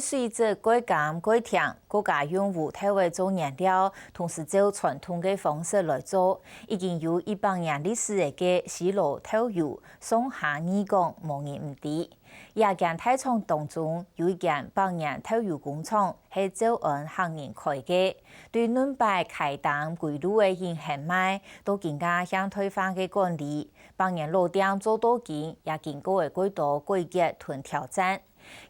随着改减改良，国家用户退为做燃料，同时照传统的方式来做，已经有100年历史的西螺透油上下二港无人唔知。也间太仓当中有一间100年透油工厂，系照按行人开嘅，对南北开档归路的人很慢，都更加向退翻嘅管理。100年老店做多件，也经过的几多改革同挑战。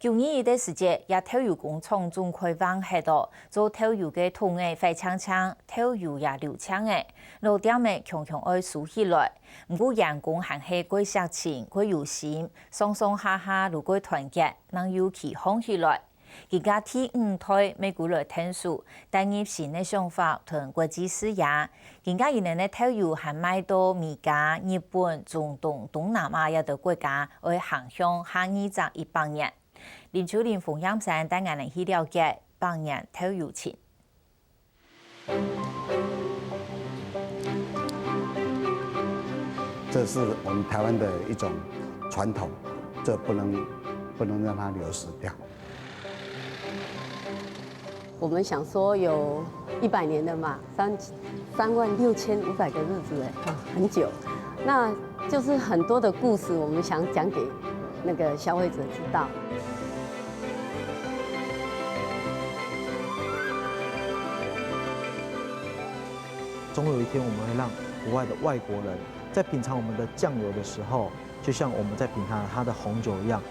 去年的时节，也透油工厂中开放许多做透油的桶诶快呛呛，透油也流畅诶，老店们强强爱收起来。不过员工还是过热情、过有心，上上下下如果团结，能有起放起来。而家第5代美国来听书，带入新的想法同国际视野。而家现在的透油还卖到美加、日本、中东、东南亚一等国家，为航向下100年。林秋玲、冯阳山带我们去了解100年透油情。这是我们台湾的一种传统，这不能让它流失掉。我们想说有100年的嘛，36500个日子哎，很久。那就是很多的故事，我们想讲给那个消费者知道。总有一天，我们会让国外的外国人在品尝我们的酱油的时候，就像我们在品尝它的红酒一样。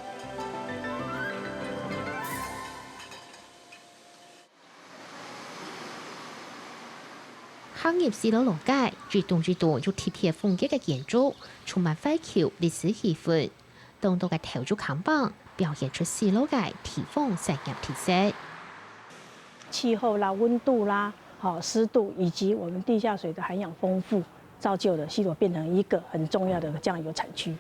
行業視到路街，最棟有貼貼風格嘅建築，充滿廢舊歷史氣氛。當到嘅投注扛棒表現出視路嘅地方產業特色。氣候啦、溫度啦、濕度以及我們地下水的涵養豐富，造就了西螺變成一個很重要的醬油產區。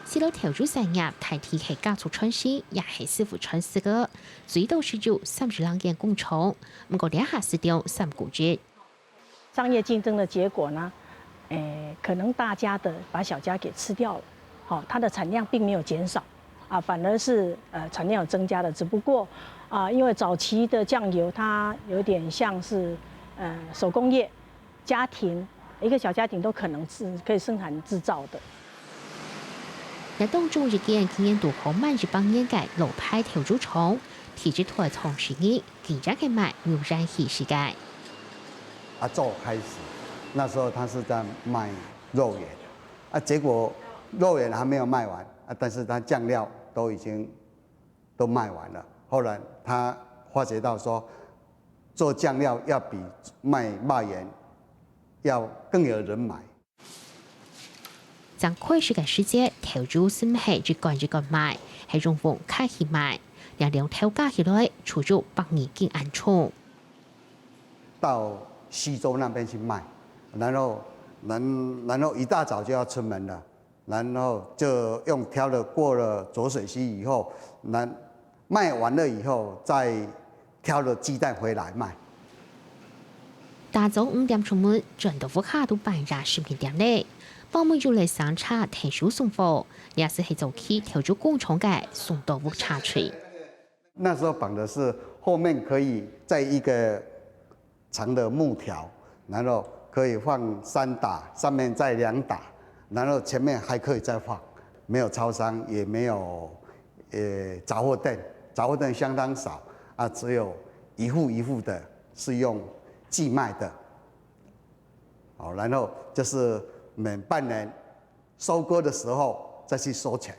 視路投注產業大體係加速創新，也係師傅創新嘅，最多是有32間工廠，不過兩下是掉3個月。商業競爭的結果呢，可能大家的把小家給吃掉了，它的產量並沒有減少，反而是產量有增加的，只不過因為早期的醬油它有點像是手工業，家庭一個小家庭都可能是可以生產製造的。那當中一間經驗度好滿100年嘅老牌投注廠，體制台從事業，更加嘅賣牛燃氣世界。阿宙開始，那時候他是在賣肉圓，結果肉圓還沒有賣完，但是他醬料都已經都賣完了。後來他發覺到說，做醬料要比賣肉圓要更有人買。在開始嘅時節，投注是唔係一個賣，係用戶開始賣，兩頭加起來，出入100年更安全。到西周那邊去賣，然後一大早就要出門了，然後就用挑的過了濁水溪以後，賣完了以後再挑了雞蛋回來賣。大早5點出門，轉到屋下都半夜10點咧。幫妹要嚟上茶提手送貨，也是係早期投注工廠嘅送到屋茶區。那時候綁的是後面可以在一個長的木條，然後可以放3打，上面再2打，然後前面還可以再放。沒有超商，也沒有雜貨店，雜貨店相當少只有一戶一戶的是用寄賣的。然後就是每半年收割的時候再去收錢，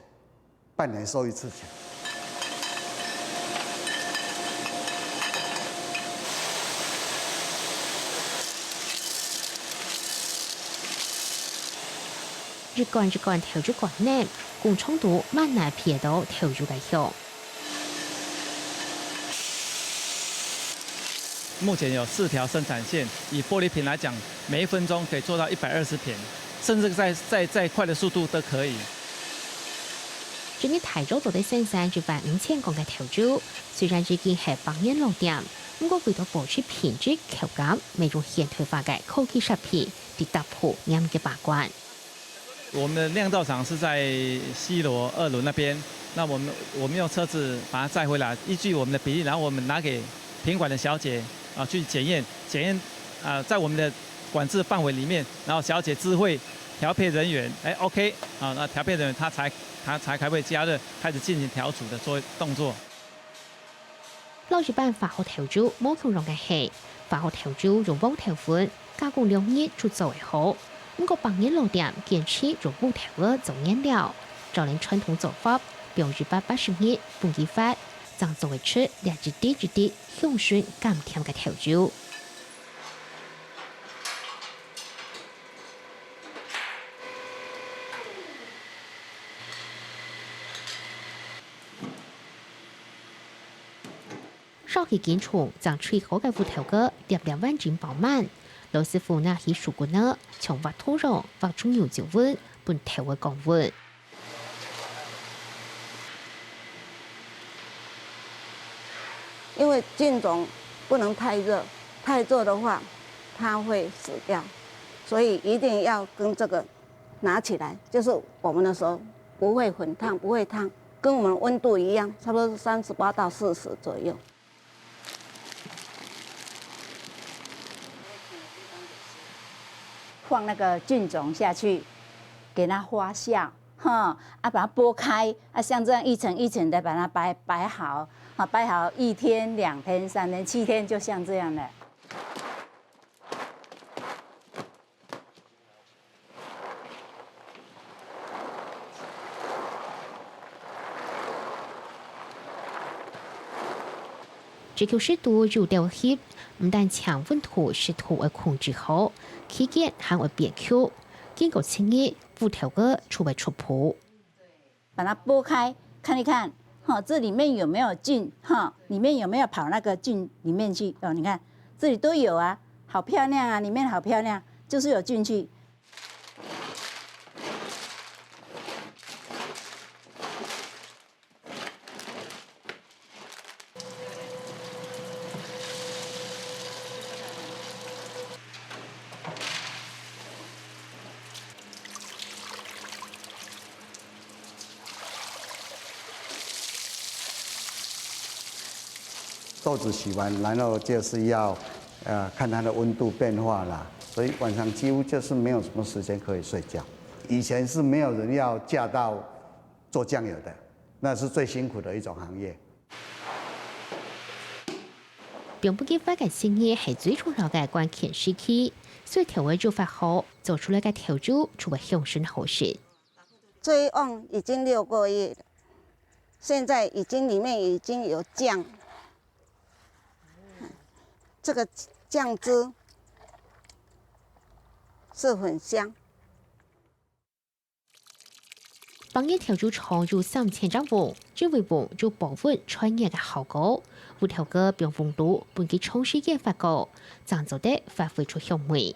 半年收一次錢。日幹投注觀念，工廠度慢難撇到投注嘅項。目前有4條生產線，以玻璃瓶來講，每1分鐘可以做到120瓶，甚至再快的速度都可以。今年台州做的生產15000個嘅投注，雖然已經係100年老店，不過為咗保持品質口感，未用現代化嘅科技設備，嚟突破啱嘅把關。我們的釀造廠是在西螺2輪那邊，那我们用车子把它载回来，依据我们的比例，然后我们拿给品管的小姐去检验，在我们的管制范围里面，然后小姐知会调配人员，OK 那调配人员他才开会加热，开始进行调煮的动作。老一般发好调煮，冇同样嘅係發好調煮用煲調款，加工2日就做為好。不過幫人老店堅持用煲調鵝做原料，照連傳統做法，標180日半機發，將做為出2滴1滴香醇甘甜嘅調煮。燒起堅重，將脆口嘅芋頭哥粒粒穩整飽滿。老師傅拿起樹棍呢，從挖土壤挖出牛酒溫，半頭嘅降溫。因為菌種不能太熱，太熱的話，它會死掉，所以一定要跟這個拿起來，就是我們的時候不會很燙，不會燙，跟我們溫度一樣，差不多是38到40左右。放那个菌种下去，给它发酵，把它剥开，像这样一层一层的把它摆好，摆好1天、2天、3天、7天，就像这样了。这個濕度要調協，唔但強溫度濕度會控制好，期間還會變 Q， 經過清熱，芋頭哥就會出泡。把它剝開看一看，這裡面有沒有菌？裡面有沒有跑那個菌裡面去？你看這裡都有啊，好漂亮啊，裡面好漂亮，就是有菌去。豆子洗完，然后就是要看它的温度变化啦，所以晚上几乎就是没有什么时間可以睡覺。以前是沒有人要嫁到做醬油的，那是最辛苦的一種行業。並不結發嘅鮮葉係最重要嘅關鍵時期，所以調味做法好，做出來嘅調煮就會香醇好食。這一甕已經6個月了，現在已經裡面已經有醬。這個醬汁是很香。幫人調煮廠有3000張碗，這為碗就保溫傳熱嘅效果。芋頭哥並風度半幾長時間發酵，將做得發揮出香味。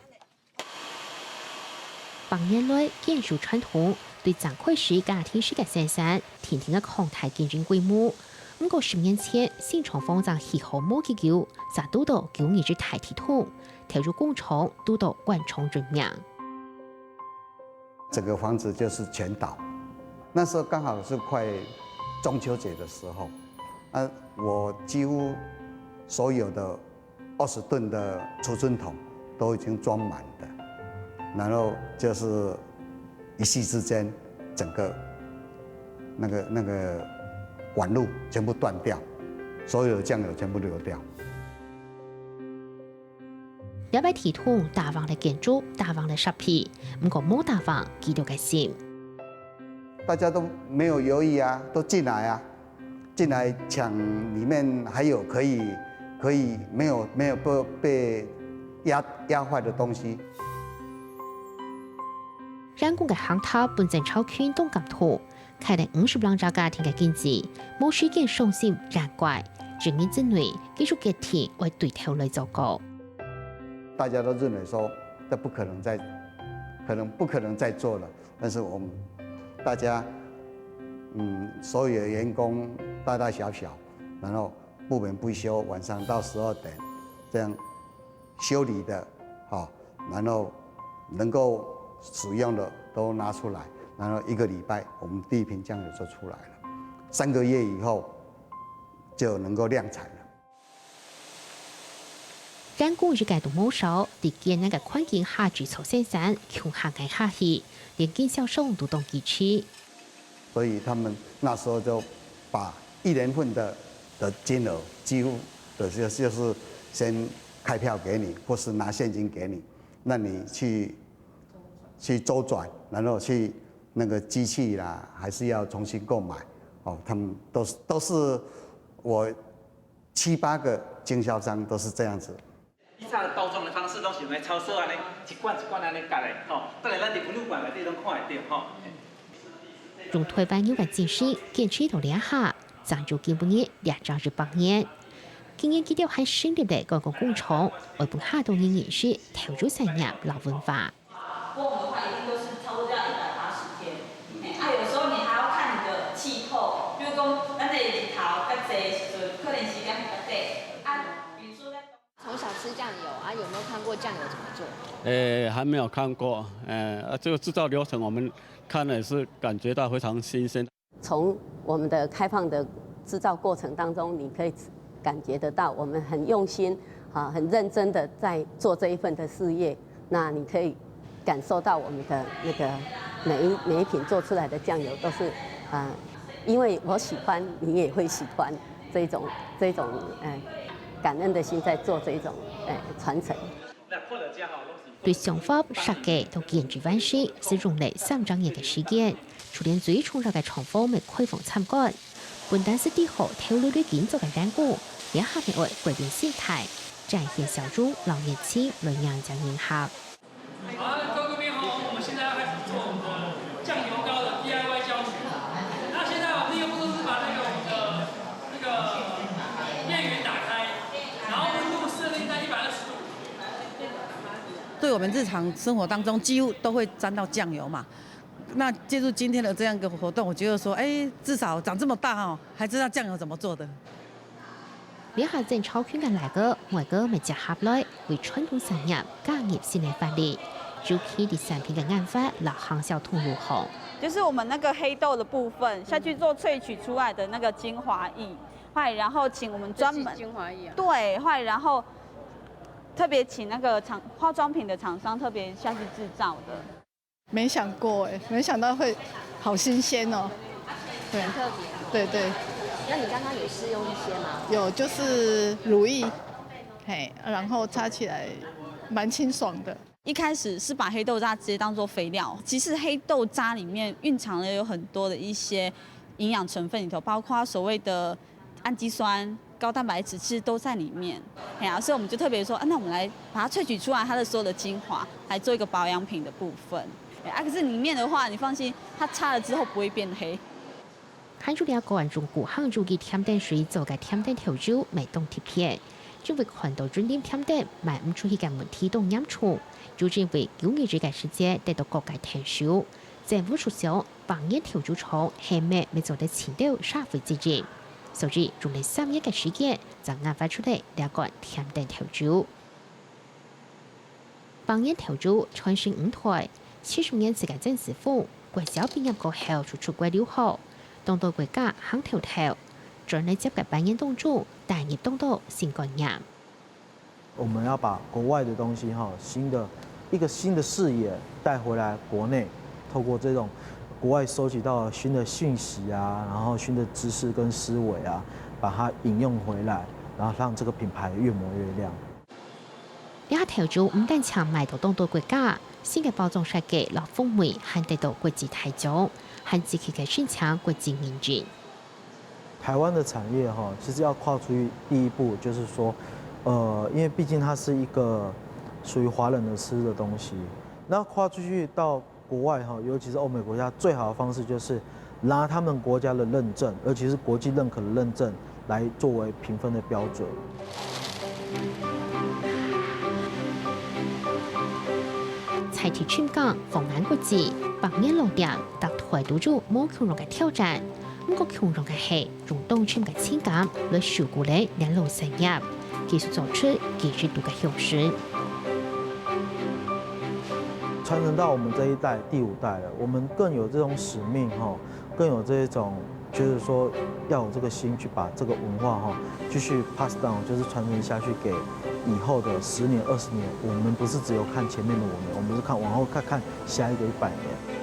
幫人類建築傳統，對張塊式家庭式嘅生產，天天嘅康泰競爭規模。不過10年前，新廠房將氣候冇結構，才都到9年之大體統，調煮工廠都到萬重人命。整個房子就是全倒，那時候剛好是快中秋節的時候，我幾乎所有的20噸的儲存桶都已經裝滿的，然後就是一夕之間，整個那個管路全部斷掉，所有的醬油全部流掉。一擺體統大王嘅建築，大王嘅設備，唔過冇大王記錄嘅心。大家都沒有猶豫啊，都進來啊，進來搶裡面還有可以沒有被壓壞的東西。人工嘅航塔本身超寬東港土。開了50萬家家庭嘅經濟，冇時間傷心難怪，人民之內繼續決定為對頭來做工。大家都認為說，這不可能再做了，但是我們大家，所有的員工大大小小，然後不眠不休，晚上到12點，這樣修理的，然後能夠使用的都拿出來。然後1個禮拜，我們第一瓶醬油就出來了。3个月以后就能够量产了。染菇是解读冇少，伫艰难嘅环境下举措生产，穷下嘅下去，连经销商都当支持。所以他们那时候就把1年份的金额几乎就是先开票给你，或是拿现金给你，那你去周转，然后去那个机器啦，还是要重新购买。哦，他们都是我7、8个经销商都是这样子。以前包装的方式拢是用超市安尼一罐一罐安尼夹的，吼，当然咱伫文物馆内底拢看会到，吼。用台湾有个精神，坚持到2下，漳州基本业2张是8年。今年基调还新的的各个工厂，为本下冬年也是投入产业老文化。播种的话，一定都是差不多要180天。有时候你还要看你的气候，比如讲，咱这日头较济时阵，可能时间比较短。比如说在从小吃酱油啊，有没有看过酱油怎么做？还没有看过，这个制造流程我们看了也是感觉到非常新鲜。从我们的开放的制造过程当中，你可以感觉得到我们很用心很认真的在做这一份的事业。那你可以感受到我们的那个每一品做出来的酱油都是因为我喜欢，你也会喜欢这种感恩的心在做这种传承。对想法设计都坚持完成，是用来3张年的时间，就连最重要的厂房未开放参观。不但是地后投入对建筑嘅染菇，连下面为改变心态，展现小众老年轻论养将迎合。好，各位好，我们现在要开始做我们的酱油膏的 DIY 教学。那现在我们第一个步骤是把我们的面源打开，然后温度设定在120度。对我们日常生活当中几乎都会沾到酱油嘛。那借助今天的这样一个活动，我觉得说，至少长这么大还知道酱油怎么做的。呢下正超圈嘅嚟個，每個咪結合來為傳統產業加入新嘅發力，就可以第3篇嘅研發老行銷通路後。就是我们那个黑豆的部分下去做萃取出来的那个精华液，然后请我们专门精华液啊，对，然后特别请那个化妆品的厂商特别下去制造的。没想过没想到会好新鲜哦，很特对别。对。那你刚刚有试用一些吗？有，就是乳液，然后擦起来蛮清爽的。一开始是把黑豆渣直接当做肥料，其实黑豆渣里面蕴藏了有很多的一些营养成分里头，包括所谓的氨基酸、高蛋白质，其实都在里面。所以我们就特别说，那我们来把它萃取出来它的所有的精华，来做一个保养品的部分。可是里面的话，你放心，它擦了之后不会变黑。看住了個人中古行住嘅甜點水做嘅甜點調酒，未當貼片，就會看到專店甜點賣唔出去嘅問題同飲處，就認為9年這個時間得到各界聽說，政府促銷幫人調酒廠係咩未做得前到消費資源，所以用嚟3年嘅時間就研發出嚟兩個甜點調酒。幫人調酒傳承5台，70年時嘅曾師傅，國小畢業過後就出國留學。當到國家行頭條，在內接嘅扮演動作，大業當到新觀念。我們要把國外的東西一個新的視野帶回來國內，透過這種國外收集到新的訊息啊，然後新的知識跟思維啊，把它引用回來，然後讓這個品牌越磨越亮。呢下調酒唔單搶賣到當到國家，新嘅包裝設計落風味，還得到國際大獎。和自己嘅宣傳國際認證。台灣的產業其實要跨出去第一步，就是說，因為畢竟它是一個屬於華人的吃的東西，那跨出去到國外尤其是歐美國家，最好的方式就是拿他們國家的認證，而且是國際認可的認證，來作為評分的標準。財鐵專港防眼國際百年老店，搭台堵住冇強弱嘅挑戰。不過強弱嘅係用當村嘅情感來照顧你兩路產業，技術做出技術度嘅優勢。傳承到我們這一代第5代了，我們更有這種使命更有這種就是说要有这个心去把这个文化哈继续 pass down， 就是传承下去给以后的10年、20年。我们不是只有看前面的我们是看往后看下一个100年。